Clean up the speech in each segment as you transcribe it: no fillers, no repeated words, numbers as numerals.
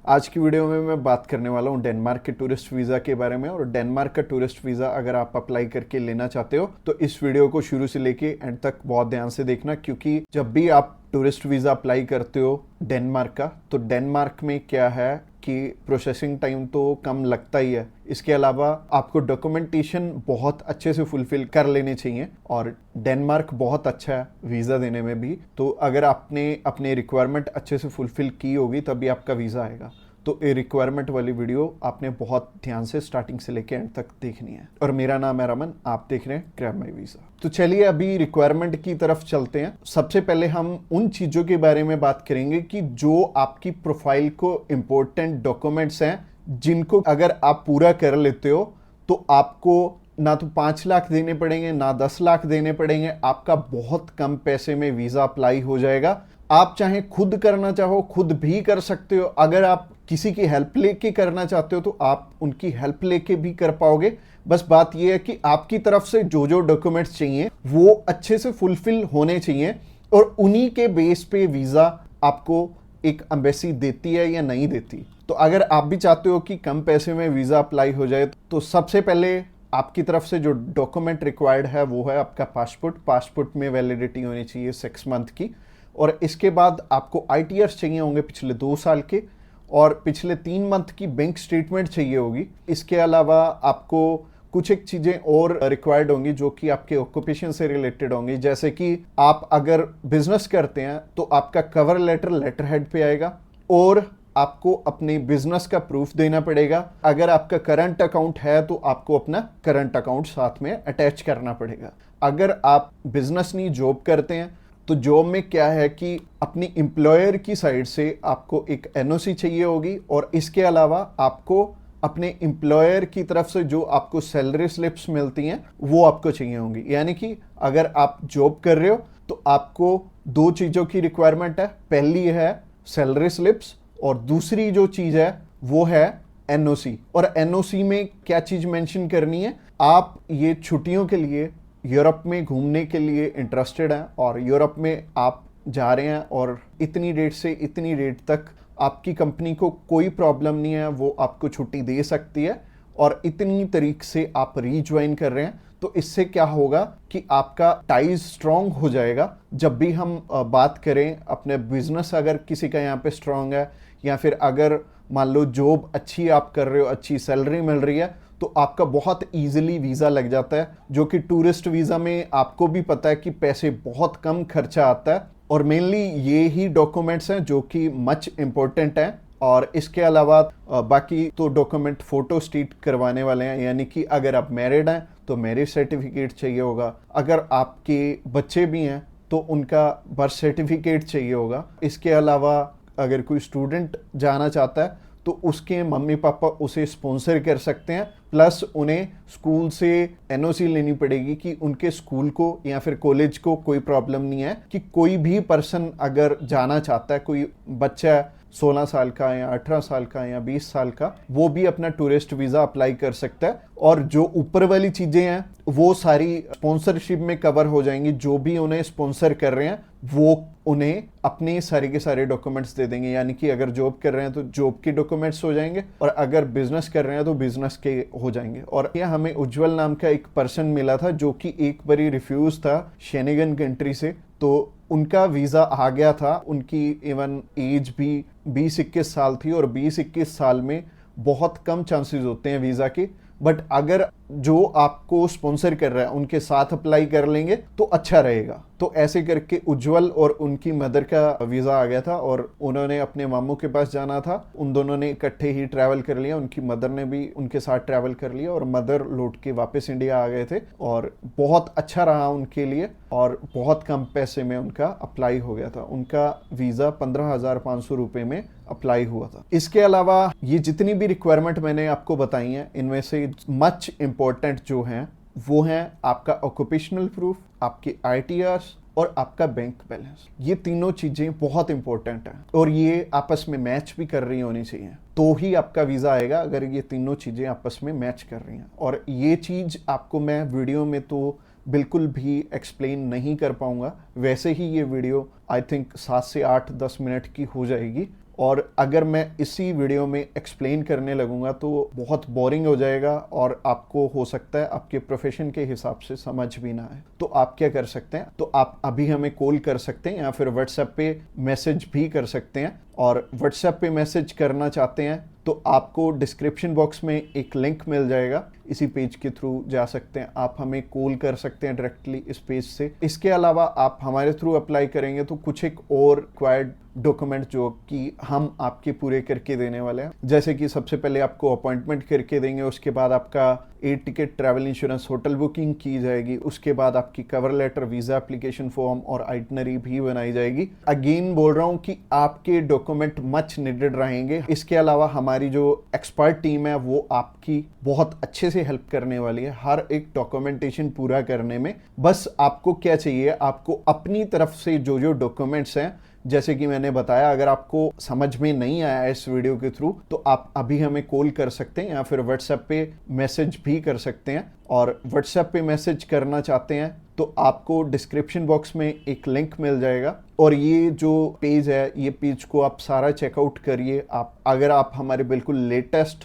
आज की वीडियो में मैं बात करने वाला हूँ डेनमार्क के टूरिस्ट वीज़ा के बारे में। और डेनमार्क का टूरिस्ट वीज़ा अगर आप अप्लाई करके लेना चाहते हो तो इस वीडियो को शुरू से लेके एंड तक बहुत ध्यान से देखना, क्योंकि जब भी आप टूरिस्ट वीज़ा अप्लाई करते हो डेनमार्क का, तो डेनमार्क में क्या है कि प्रोसेसिंग टाइम तो कम लगता ही है। इसके अलावा आपको डॉक्यूमेंटेशन बहुत अच्छे से फुलफिल कर लेने चाहिए और डेनमार्क बहुत अच्छा है वीज़ा देने में भी। तो अगर आपने अपने रिक्वायरमेंट अच्छे से फुलफिल की होगी तभी आपका वीज़ा आएगा। तो ये रिक्वायरमेंट वाली वीडियो आपने बहुत ध्यान से स्टार्टिंग से लेके एंड तक देखनी है। और मेरा नाम है रमन, आप देख रहे हैं ग्रैब माई वीज़ा। तो चलिए अभी रिक्वायरमेंट की तरफ चलते हैं। सबसे पहले हम उन चीज़ों के बारे में बात करेंगे कि जो आपकी प्रोफाइल को इम्पोर्टेंट डॉक्यूमेंट्स हैं, जिनको अगर आप पूरा कर लेते हो तो आपको ना तो 5 लाख देने पड़ेंगे ना 10 लाख देने पड़ेंगे। आपका बहुत कम पैसे में वीज़ा अप्लाई हो जाएगा। आप चाहे खुद करना चाहो खुद भी कर सकते हो। अगर आप किसी की हेल्प लेके करना चाहते हो तो आप उनकी हेल्प लेके भी कर पाओगे। बस बात यह है कि आपकी तरफ से जो जो डॉक्यूमेंट्स चाहिए वो अच्छे से फुलफिल होने चाहिए और उन्हीं के बेस पे वीज़ा आपको एक एम्बेसी देती है या नहीं देती। तो अगर आप भी चाहते हो कि कम पैसे में वीज़ा अप्लाई हो जाए तो सबसे पहले आपकी तरफ से जो डॉक्यूमेंट रिक्वायर्ड है वो है आपका पासपोर्ट। पासपोर्ट में वैलिडिटी होनी चाहिए 6 मंथ की। और इसके बाद आपको ITRs चाहिए होंगे पिछले 2 साल के, और पिछले 3 मंथ की बैंक स्टेटमेंट चाहिए होगी। इसके अलावा आपको कुछ एक चीज़ें और रिक्वायर्ड होंगी जो कि आपके ऑक्यूपेशन से रिलेटेड होंगी। जैसे कि आप अगर बिजनेस करते हैं तो आपका कवर लेटर लेटर हेड पे आएगा और आपको अपने बिजनेस का प्रूफ देना पड़ेगा। अगर आपका करंट अकाउंट है तो आपको अपना करंट अकाउंट साथ में अटैच करना पड़ेगा। अगर आप बिजनेस नहीं जॉब करते हैं तो जॉब में क्या है कि अपनी एम्प्लॉयर की साइड से आपको एक NOC चाहिए होगी, और इसके अलावा आपको अपने एम्प्लॉयर की तरफ से जो आपको सैलरी स्लिप्स मिलती हैं वो आपको चाहिए होंगी। यानी कि अगर आप जॉब कर रहे हो तो आपको 2 चीज़ों की रिक्वायरमेंट है। पहली है सैलरी स्लिप्स और दूसरी जो चीज़ है वो है NOC। और NOC में क्या चीज़ मेंशन करनी है, आप ये छुट्टियों के लिए यूरोप में घूमने के लिए इंटरेस्टेड हैं और यूरोप में आप जा रहे हैं और इतनी डेट से इतनी डेट तक आपकी कंपनी को कोई प्रॉब्लम नहीं है, वो आपको छुट्टी दे सकती है, और इतनी तारीख से आप रीज्वाइन कर रहे हैं। तो इससे क्या होगा कि आपका टाइज स्ट्रांग हो जाएगा। जब भी हम बात करें अपने बिजनेस, अगर किसी का यहाँ पे स्ट्रांग है या फिर अगर मान लो जॉब अच्छी आप कर रहे हो, अच्छी सैलरी मिल रही है, तो आपका बहुत इजीली वीज़ा लग जाता है। जो कि टूरिस्ट वीज़ा में आपको भी पता है कि पैसे बहुत कम खर्चा आता है, और मेनली ये ही डॉक्यूमेंट्स हैं जो कि मच इम्पोर्टेंट हैं। और इसके अलावा बाकी तो डॉक्यूमेंट फोटो स्टेट करवाने वाले हैं। यानी कि अगर आप मैरिड हैं तो मैरिज सर्टिफिकेट चाहिए होगा, अगर आपके बच्चे भी हैं तो उनका बर्थ सर्टिफिकेट चाहिए होगा। इसके अलावा अगर कोई स्टूडेंट जाना चाहता है तो उसके मम्मी पापा उसे स्पॉन्सर कर सकते हैं, प्लस उन्हें स्कूल से NOC लेनी पड़ेगी कि उनके स्कूल को या फिर कॉलेज को कोई प्रॉब्लम नहीं है कि कोई भी पर्सन अगर जाना चाहता है, कोई बच्चा 16 साल का या 18 साल का या 20 साल का, वो भी अपना टूरिस्ट वीज़ा अप्लाई कर सकता है। और जो ऊपर वाली चीज़ें हैं वो सारी स्पॉन्सरशिप में कवर हो जाएंगी। जो भी उन्हें स्पॉन्सर कर रहे हैं वो उन्हें अपने सारे के सारे डॉक्यूमेंट्स दे देंगे। यानी कि अगर जॉब कर रहे हैं तो जॉब के डॉक्यूमेंट्स हो जाएंगे, और अगर बिजनेस कर रहे हैं तो बिजनेस के हो जाएंगे। और यह हमें उज्जवल नाम का एक पर्सन मिला था जो कि एक बारी रिफ्यूज था शेनेगन कंट्री से, तो उनका वीज़ा आ गया था। उनकी इवन एज भी 20-21 साल थी, और 20-21 साल में बहुत कम चांसेस होते हैं वीज़ा के। बट अगर जो आपको स्पॉन्सर कर रहा है उनके साथ अप्लाई कर लेंगे तो अच्छा रहेगा। तो ऐसे करके उज्जवल और उनकी मदर का वीज़ा आ गया था, और उन्होंने अपने मामू के पास जाना था। उन दोनों ने इकट्ठे ही ट्रैवल कर लिया, उनकी मदर ने भी उनके साथ ट्रैवल कर लिया, और मदर लौट के वापस इंडिया आ गए थे। और बहुत अच्छा रहा उनके लिए, और बहुत कम पैसे में उनका अप्लाई हो गया था। उनका वीज़ा 15,500 रुपये में अप्लाई हुआ था। इसके अलावा ये जितनी भी रिक्वायरमेंट मैंने आपको बताई हैं, इनमें से मच इम्पोर्टेंट जो हैं वो हैं आपका ऑक्यूपेशनल प्रूफ, आपके ITRs और आपका बैंक बैलेंस। ये तीनों चीज़ें बहुत इंपॉर्टेंट हैं और ये आपस में मैच भी कर रही होनी चाहिए, तो ही आपका वीज़ा आएगा अगर ये तीनों चीज़ें आपस में मैच कर रही हैं। और ये चीज़ आपको मैं वीडियो में तो बिल्कुल भी एक्सप्लेन नहीं कर पाऊंगा। वैसे ही ये वीडियो आई थिंक 7 से 8-10 मिनट की हो जाएगी, और अगर मैं इसी वीडियो में एक्सप्लेन करने लगूंगा तो बहुत बोरिंग हो जाएगा और आपको हो सकता है आपके प्रोफेशन के हिसाब से समझ भी ना आए। तो आप क्या कर सकते हैं, तो आप अभी हमें कॉल कर सकते हैं या फिर व्हाट्सएप पे मैसेज भी कर सकते हैं। और व्हाट्सएप पे मैसेज करना चाहते हैं तो आपको डिस्क्रिप्शन बॉक्स में एक लिंक मिल जाएगा, इसी पेज के थ्रू जा सकते हैं। आप हमें कॉल कर सकते हैं डायरेक्टली इस पेज से। इसके अलावा आप हमारे थ्रू अप्लाई करेंगे तो कुछ एक और रिक्वायर्ड डॉक्यूमेंट जो कि हम आपके पूरे करके देने वाले हैं, जैसे कि सबसे पहले आपको अपॉइंटमेंट करके देंगे, उसके बाद आपका air ticket, travel insurance, hotel booking की जाएगी, उसके बाद आपकी cover letter, visa application form और आइटनरी भी बनाई जाएगी। अगेन बोल रहा हूँ कि आपके डॉक्यूमेंट मच नीडेड रहेंगे। इसके अलावा हमारी जो एक्सपर्ट टीम है वो आपकी बहुत अच्छे से हेल्प करने वाली है हर एक डॉक्यूमेंटेशन पूरा करने में। बस आपको क्या चाहिए, आपको अपनी तरफ से जो जो डॉक्यूमेंट्स हैं, जैसे कि मैंने बताया, अगर आपको समझ में नहीं आया इस वीडियो के थ्रू तो आप अभी हमें कॉल कर सकते हैं या फिर व्हाट्सएप पे मैसेज भी कर सकते हैं। और व्हाट्सएप पे मैसेज करना चाहते हैं तो आपको डिस्क्रिप्शन बॉक्स में एक लिंक मिल जाएगा और ये जो पेज है, ये पेज को आप सारा चेकआउट करिए। आप अगर आप हमारे बिल्कुल लेटेस्ट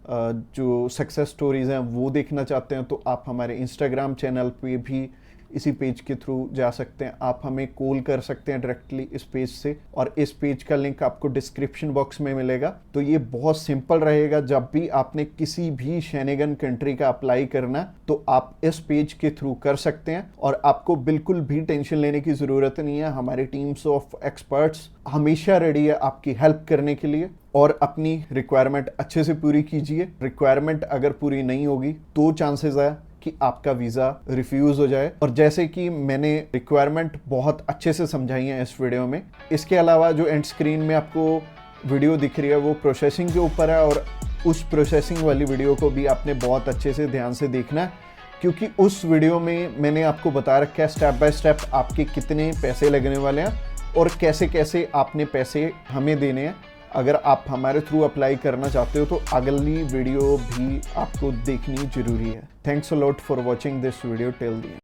जो सक्सेस स्टोरीज हैं वो देखना चाहते हैं तो आप हमारे इंस्टाग्राम चैनल पे भी इसी पेज के थ्रू जा सकते हैं। आप हमें कॉल कर सकते हैं डायरेक्टली इस पेज से और इस पेज का लिंक आपको डिस्क्रिप्शन बॉक्स में मिलेगा। तो ये बहुत सिंपल रहेगा। जब भी आपने किसी भी शेनेगन कंट्री का अप्लाई करना है तो आप इस पेज के थ्रू कर सकते हैं और आपको बिल्कुल भी टेंशन लेने की ज़रूरत नहीं है। हमारी टीम्स ऑफ एक्सपर्ट्स हमेशा रेडी है आपकी हेल्प करने के लिए। और अपनी रिक्वायरमेंट अच्छे से पूरी कीजिए। रिक्वायरमेंट अगर पूरी नहीं होगी तो चांसेस है कि आपका वीज़ा रिफ्यूज़ हो जाए। और जैसे कि मैंने रिक्वायरमेंट बहुत अच्छे से समझाई है इस वीडियो में। इसके अलावा जो एंड स्क्रीन में आपको वीडियो दिख रही है वो प्रोसेसिंग के ऊपर है और उस प्रोसेसिंग वाली वीडियो को भी आपने बहुत अच्छे से ध्यान से देखना है, क्योंकि उस वीडियो में मैंने आपको बता रखा है स्टेप बाय स्टेप आपके कितने पैसे लगने वाले हैं और कैसे कैसे आपने पैसे हमें देने हैं। अगर आप हमारे थ्रू अप्लाई करना चाहते हो तो अगली वीडियो भी आपको देखनी जरूरी है। Thanks a lot for watching this video till the end.